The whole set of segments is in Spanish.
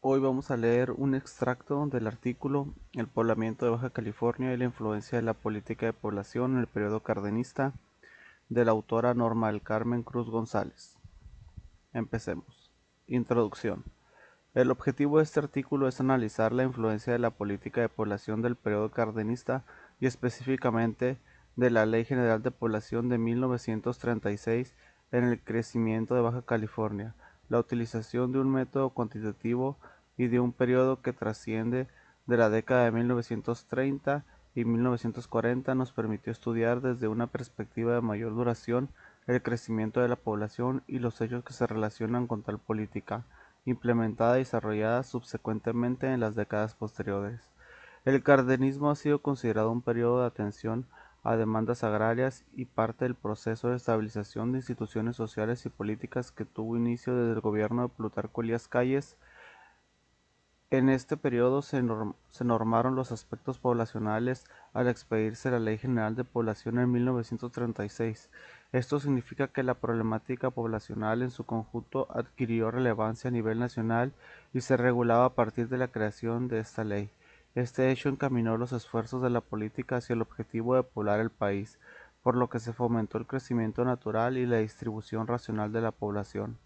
Hoy vamos a leer un extracto del artículo El poblamiento de Baja California y la influencia de la política de población en el periodo cardenista, de la autora Norma del Carmen Cruz González. Empecemos. Introducción. El objetivo de este artículo es analizar la influencia de la política de población del periodo cardenista y específicamente de la Ley General de Población de 1936 en el crecimiento de Baja California, la utilización de un método cuantitativo y de un periodo que trasciende de la década de 1930 y 1940 nos permitió estudiar desde una perspectiva de mayor duración el crecimiento de la población y los hechos que se relacionan con tal política implementada y desarrollada subsecuentemente en las décadas posteriores. El cardenismo ha sido considerado un periodo de atención a demandas agrarias y parte del proceso de estabilización de instituciones sociales y políticas que tuvo inicio desde el gobierno de Plutarco Elías Calles. En este periodo se normaron los aspectos poblacionales al expedirse la Ley General de Población en 1936. Esto significa que la problemática poblacional en su conjunto adquirió relevancia a nivel nacional y se regulaba a partir de la creación de esta ley. Este hecho encaminó los esfuerzos de la política hacia el objetivo de poblar el país, por lo que se fomentó el crecimiento natural y la distribución racional de la población.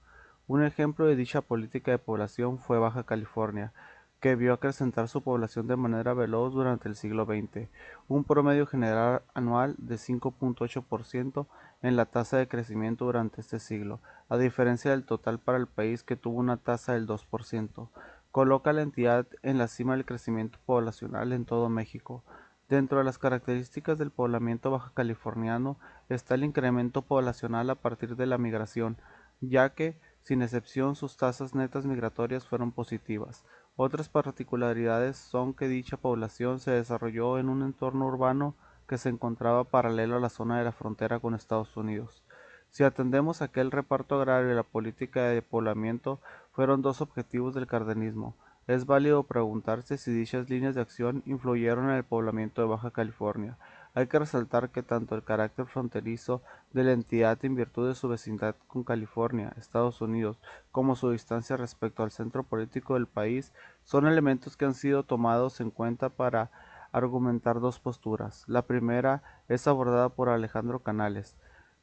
Un ejemplo de dicha política de población fue Baja California, que vio acrecentar su población de manera veloz durante el siglo XX, un promedio general anual de 5.8% en la tasa de crecimiento durante este siglo, a diferencia del total para el país que tuvo una tasa del 2%. Coloca a la entidad en la cima del crecimiento poblacional en todo México. Dentro de las características del poblamiento baja californiano está el incremento poblacional a partir de la migración, ya que, sin excepción, sus tasas netas migratorias fueron positivas. Otras particularidades son que dicha población se desarrolló en un entorno urbano que se encontraba paralelo a la zona de la frontera con Estados Unidos. Si atendemos a que el reparto agrario y la política de poblamiento fueron dos objetivos del cardenismo, es válido preguntarse si dichas líneas de acción influyeron en el poblamiento de Baja California. Hay que resaltar que tanto el carácter fronterizo de la entidad en virtud de su vecindad con California, Estados Unidos, como su distancia respecto al centro político del país, son elementos que han sido tomados en cuenta para argumentar dos posturas. La primera es abordada por Alejandro Canales,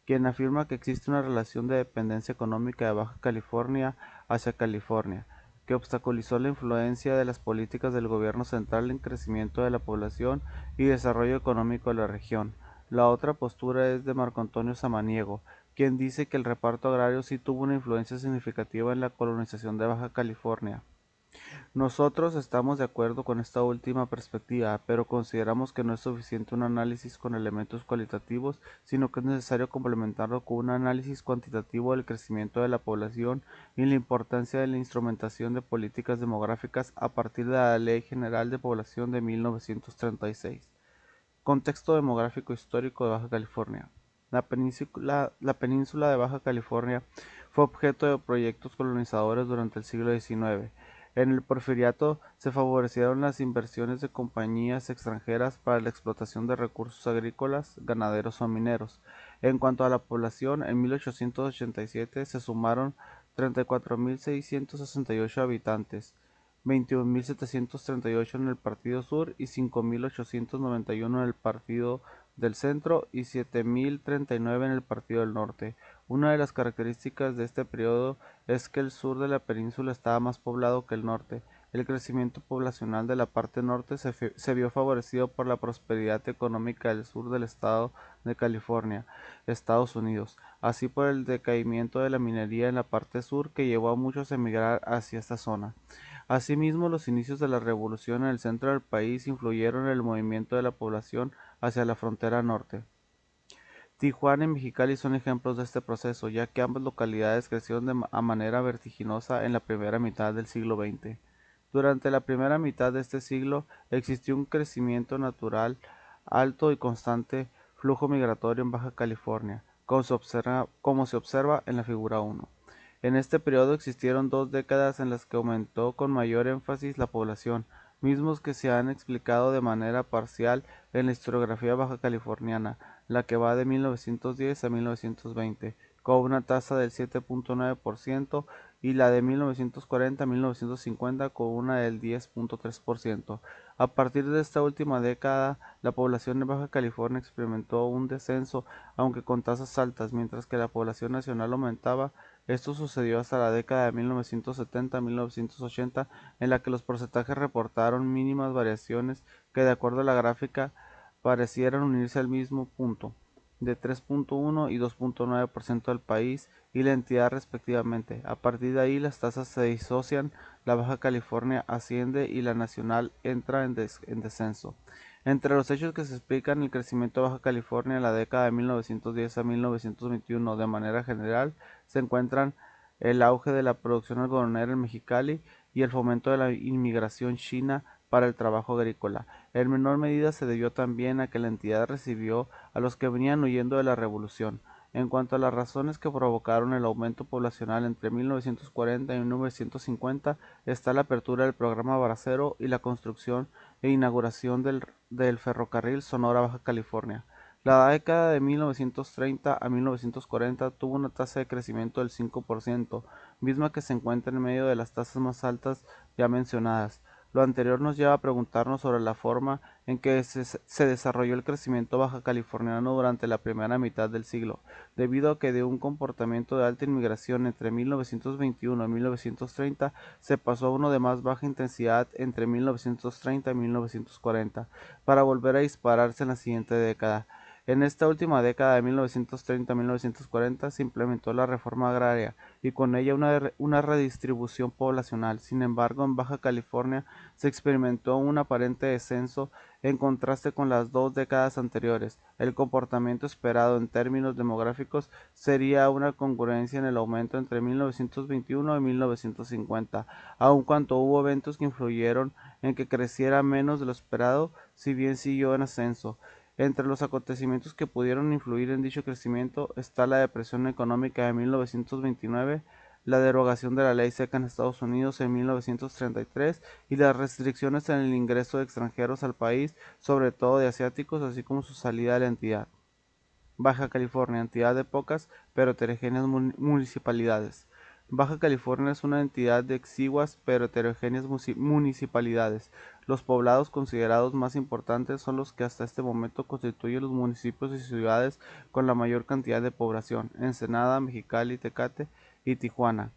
quien afirma que existe una relación de dependencia económica de Baja California hacia California, que obstaculizó la influencia de las políticas del gobierno central en crecimiento de la población y desarrollo económico de la región. La otra postura es de Marco Antonio Samaniego, quien dice que el reparto agrario sí tuvo una influencia significativa en la colonización de Baja California. Nosotros estamos de acuerdo con esta última perspectiva, pero consideramos que no es suficiente un análisis con elementos cualitativos, sino que es necesario complementarlo con un análisis cuantitativo del crecimiento de la población y la importancia de la instrumentación de políticas demográficas a partir de la Ley General de Población de 1936. Contexto demográfico histórico de Baja California. La península de Baja California fue objeto de proyectos colonizadores durante el siglo XIX. En el Porfiriato se favorecieron las inversiones de compañías extranjeras para la explotación de recursos agrícolas, ganaderos o mineros. En cuanto a la población, en 1887 se sumaron 34.668 habitantes, 21.738 en el Partido Sur y 5.891 en el Partido del Centro y 7.039 en el Partido del Norte. Una de las características de este periodo es que el sur de la península estaba más poblado que el norte. El crecimiento poblacional de la parte norte se vio favorecido por la prosperidad económica del sur del estado de California, Estados Unidos, así por el decaimiento de la minería en la parte sur que llevó a muchos a emigrar hacia esta zona. Asimismo, los inicios de la revolución en el centro del país influyeron en el movimiento de la población hacia la frontera norte. Tijuana y Mexicali son ejemplos de este proceso, ya que ambas localidades crecieron a manera vertiginosa en la primera mitad del siglo XX. Durante la primera mitad de este siglo existió un crecimiento natural alto y constante flujo migratorio en Baja California, como se observa en la figura 1. En este periodo existieron dos décadas en las que aumentó con mayor énfasis la población, mismos que se han explicado de manera parcial en la historiografía baja californiana, la que va de 1910 a 1920, con una tasa del 7.9% y la de 1940 a 1950 con una del 10.3%. A partir de esta última década, la población de Baja California experimentó un descenso, aunque con tasas altas, mientras que la población nacional aumentaba. Esto sucedió hasta la década de 1970 a 1980, en la que los porcentajes reportaron mínimas variaciones que, de acuerdo a la gráfica, parecieran unirse al mismo punto, de 3.1 y 2.9% del país y la entidad respectivamente. A partir de ahí las tasas se disocian, la Baja California asciende y la nacional entra en descenso. Entre los hechos que se explican el crecimiento de Baja California en la década de 1910 a 1921 de manera general se encuentran el auge de la producción algodonera en Mexicali y el fomento de la inmigración china para el trabajo agrícola. En menor medida se debió también a que la entidad recibió a los que venían huyendo de la revolución. En cuanto a las razones que provocaron el aumento poblacional entre 1940 y 1950, está la apertura del programa Bracero y la construcción e inauguración del ferrocarril Sonora-Baja California. La década de 1930 a 1940 tuvo una tasa de crecimiento del 5%, misma que se encuentra en medio de las tasas más altas ya mencionadas. Lo anterior nos lleva a preguntarnos sobre la forma en que se desarrolló el crecimiento baja californiano durante la primera mitad del siglo, debido a que de un comportamiento de alta inmigración entre 1921 y 1930 se pasó a uno de más baja intensidad entre 1930 y 1940, para volver a dispararse en la siguiente década. En esta última década de 1930 a 1940 se implementó la reforma agraria y con ella una redistribución poblacional. Sin embargo, en Baja California se experimentó un aparente descenso en contraste con las dos décadas anteriores. El comportamiento esperado en términos demográficos sería una congruencia en el aumento entre 1921 y 1950, aun cuando hubo eventos que influyeron en que creciera menos de lo esperado, si bien siguió en ascenso. Entre los acontecimientos que pudieron influir en dicho crecimiento está la depresión económica de 1929, la derogación de la ley seca en Estados Unidos en 1933 y las restricciones en el ingreso de extranjeros al país, sobre todo de asiáticos, así como su salida de la entidad. Baja California, entidad de pocas pero heterogéneas municipalidades. Baja California es una entidad de exiguas pero heterogéneas municipalidades. Los poblados considerados más importantes son los que hasta este momento constituyen los municipios y ciudades con la mayor cantidad de población: Ensenada, Mexicali, Tecate y Tijuana.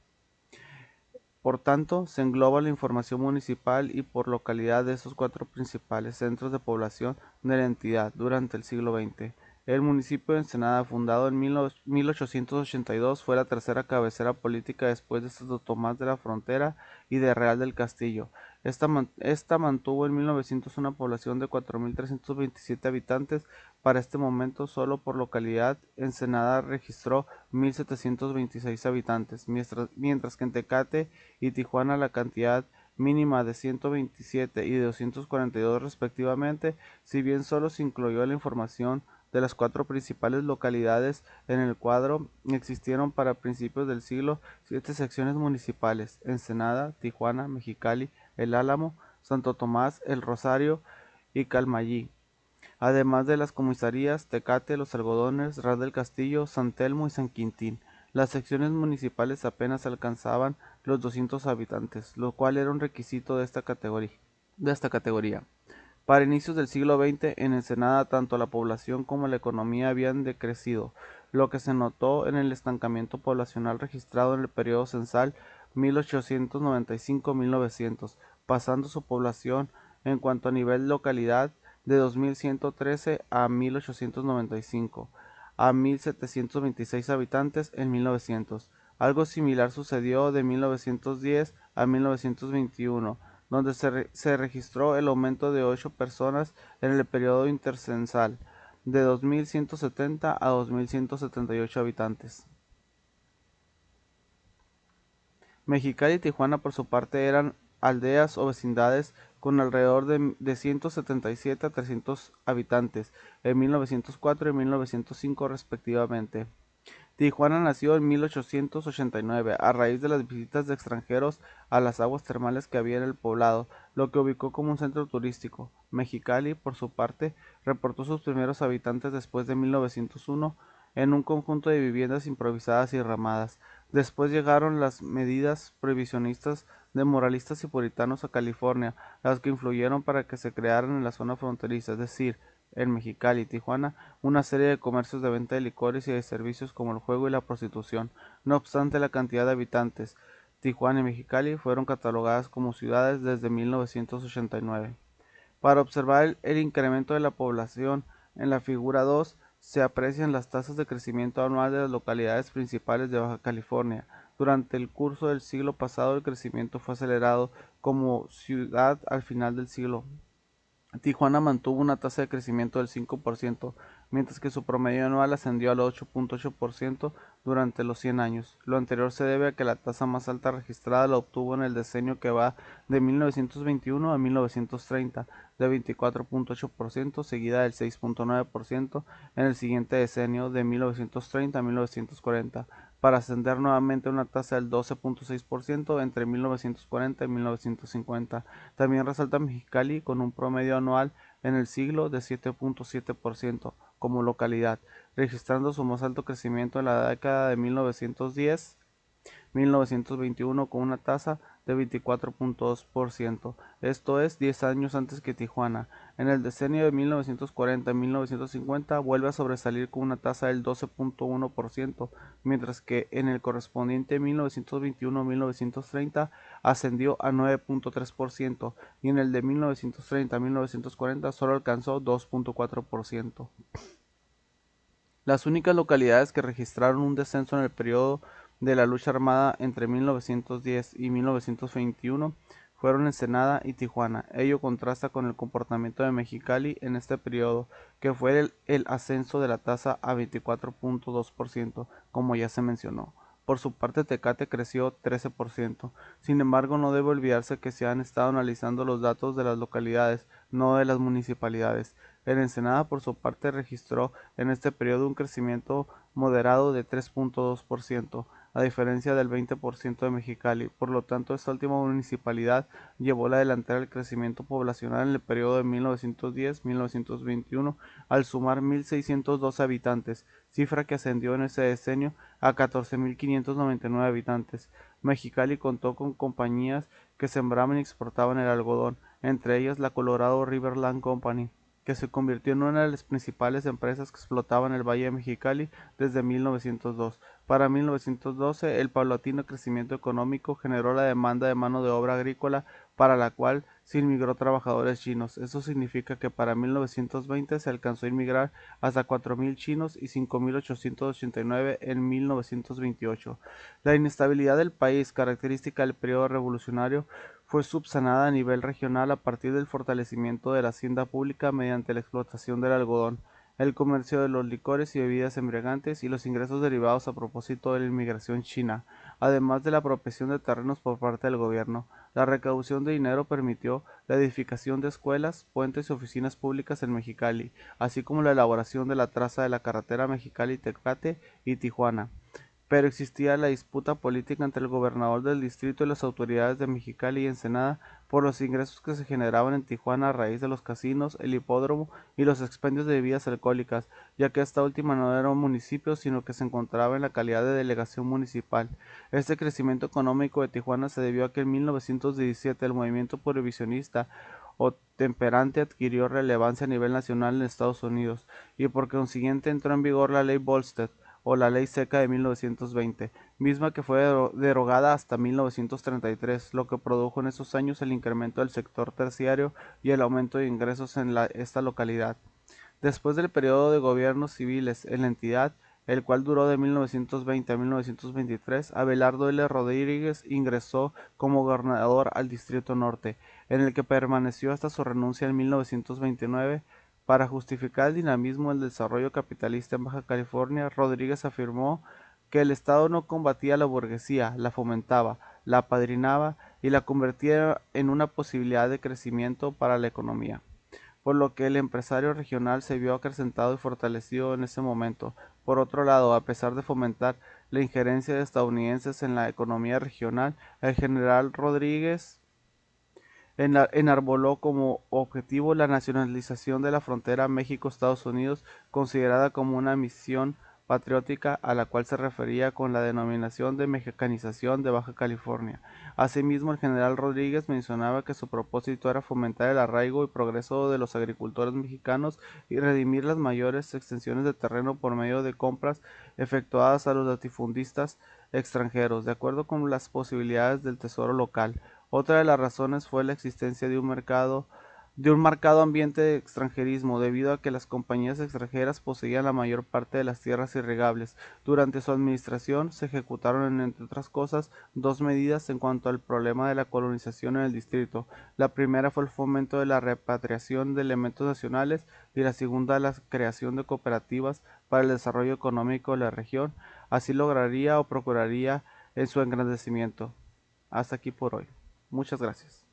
Por tanto, se engloba la información municipal y por localidad de esos cuatro principales centros de población de la entidad durante el siglo XX. El municipio de Ensenada, fundado en 1882, fue la tercera cabecera política después de Santo Tomás de la Frontera y de Real del Castillo. Esta mantuvo en 1900 una población de 4.327 habitantes. Para este momento, solo por localidad, Ensenada registró 1.726 habitantes, mientras que en Tecate y Tijuana la cantidad mínima de 127 y de 242 respectivamente, si bien solo se incluyó la información de las cuatro principales localidades en el cuadro. Existieron para principios del siglo 7 secciones municipales: Ensenada, Tijuana, Mexicali, El Álamo, Santo Tomás, El Rosario y Calmayí, además de las comisarías Tecate, Los Algodones, Real del Castillo, San Telmo y San Quintín. Las secciones municipales apenas alcanzaban los 200 habitantes, lo cual era un requisito de esta categoría. Para inicios del siglo XX, en Ensenada tanto la población como la economía habían decrecido, lo que se notó en el estancamiento poblacional registrado en el periodo censal 1895-1900, pasando su población en cuanto a nivel localidad de 2.113 a 1895 a 1.726 habitantes en 1900. Algo similar sucedió de 1910 a 1921, donde se registró el aumento de 8 personas en el periodo intercensal, de 2.170 a 2.178 habitantes. Mexicali y Tijuana por su parte eran aldeas o vecindades con alrededor de 177 a 300 habitantes en 1904 y 1905 respectivamente. Tijuana nació en 1889 a raíz de las visitas de extranjeros a las aguas termales que había en el poblado, lo que ubicó como un centro turístico. Mexicali, por su parte, reportó sus primeros habitantes después de 1901 en un conjunto de viviendas improvisadas y ramadas. Después llegaron las medidas prohibicionistas de moralistas y puritanos a California, las que influyeron para que se crearan en la zona fronteriza, es decir, en Mexicali y Tijuana, una serie de comercios de venta de licores y de servicios como el juego y la prostitución. No obstante la cantidad de habitantes, Tijuana y Mexicali fueron catalogadas como ciudades desde 1989. Para observar el incremento de la población, en la figura 2 se aprecian las tasas de crecimiento anual de las localidades principales de Baja California. Durante el curso del siglo pasado el crecimiento fue acelerado como ciudad al final del siglo. Tijuana mantuvo una tasa de crecimiento del 5%, mientras que su promedio anual ascendió al 8.8% durante los 100 años. Lo anterior se debe a que la tasa más alta registrada la obtuvo en el decenio que va de 1921 a 1930, de 24.8%, seguida del 6.9% en el siguiente decenio de 1930 a 1940, para ascender nuevamente a una tasa del 12.6% entre 1940 y 1950. También resalta Mexicali con un promedio anual en el siglo de 7.7% como localidad, registrando su más alto crecimiento en la década de 1910-1921 con una tasa de 24.2%, esto es 10 años antes que Tijuana. En el decenio de 1940-1950 vuelve a sobresalir con una tasa del 12.1%, mientras que en el correspondiente 1921-1930 ascendió a 9.3% y en el de 1930-1940 solo alcanzó 2.4%. Las únicas localidades que registraron un descenso en el periodo de la lucha armada entre 1910 y 1921 fueron Ensenada y Tijuana. Ello contrasta con el comportamiento de Mexicali en este periodo, que fue el ascenso de la tasa a 24.2%, como ya se mencionó. Por su parte, Tecate creció 13%. Sin embargo, no debe olvidarse que se han estado analizando los datos de las localidades, no de las municipalidades. El Ensenada, por su parte, registró en este periodo un crecimiento moderado de 3.2%, a diferencia del 20% de Mexicali. Por lo tanto, esta última municipalidad llevó la delantera del crecimiento poblacional en el periodo de 1910-1921 al sumar 1.612 habitantes, cifra que ascendió en ese decenio a 14.599 habitantes. Mexicali contó con compañías que sembraban y exportaban el algodón, entre ellas la Colorado River Land Company, que se convirtió en una de las principales empresas que explotaban el Valle de Mexicali desde 1902. Para 1912, el paulatino crecimiento económico generó la demanda de mano de obra agrícola para la cual se inmigró trabajadores chinos. Eso significa que para 1920 se alcanzó a inmigrar hasta 4.000 chinos y 5.889 en 1928. La inestabilidad del país, característica del periodo revolucionario, fue subsanada a nivel regional a partir del fortalecimiento de la hacienda pública mediante la explotación del algodón, el comercio de los licores y bebidas embriagantes y los ingresos derivados a propósito de la inmigración china, además de la apropiación de terrenos por parte del gobierno. La recaudación de dinero permitió la edificación de escuelas, puentes y oficinas públicas en Mexicali, así como la elaboración de la traza de la carretera Mexicali-Tecate y Tijuana, pero existía la disputa política entre el gobernador del distrito y las autoridades de Mexicali y Ensenada por los ingresos que se generaban en Tijuana a raíz de los casinos, el hipódromo y los expendios de bebidas alcohólicas, ya que esta última no era un municipio, sino que se encontraba en la calidad de delegación municipal. Este crecimiento económico de Tijuana se debió a que en 1917 el movimiento prohibicionista o temperante adquirió relevancia a nivel nacional en Estados Unidos, y por consiguiente entró en vigor la ley Volstead, o la Ley Seca de 1920, misma que fue derogada hasta 1933, lo que produjo en esos años el incremento del sector terciario y el aumento de ingresos en esta localidad. Después del periodo de gobiernos civiles en la entidad, el cual duró de 1920 a 1923, Abelardo L. Rodríguez ingresó como gobernador al Distrito Norte, en el que permaneció hasta su renuncia en 1929. Para justificar el dinamismo del desarrollo capitalista en Baja California, Rodríguez afirmó que el Estado no combatía a la burguesía, la fomentaba, la apadrinaba y la convertía en una posibilidad de crecimiento para la economía, por lo que el empresario regional se vio acrecentado y fortalecido en ese momento. Por otro lado, a pesar de fomentar la injerencia de estadounidenses en la economía regional, el general Rodríguez enarboló como objetivo la nacionalización de la frontera México-Estados Unidos, considerada como una misión patriótica a la cual se refería con la denominación de mexicanización de Baja California. Asimismo, el general Rodríguez mencionaba que su propósito era fomentar el arraigo y progreso de los agricultores mexicanos y redimir las mayores extensiones de terreno por medio de compras efectuadas a los latifundistas extranjeros, de acuerdo con las posibilidades del tesoro local. Otra de las razones fue la existencia de un marcado ambiente de extranjerismo, debido a que las compañías extranjeras poseían la mayor parte de las tierras irrigables. Durante su administración se ejecutaron, entre otras cosas, dos medidas en cuanto al problema de la colonización en el distrito. La primera fue el fomento de la repatriación de elementos nacionales y la segunda la creación de cooperativas para el desarrollo económico de la región. Así lograría o procuraría en su engrandecimiento. Hasta aquí por hoy. Muchas gracias.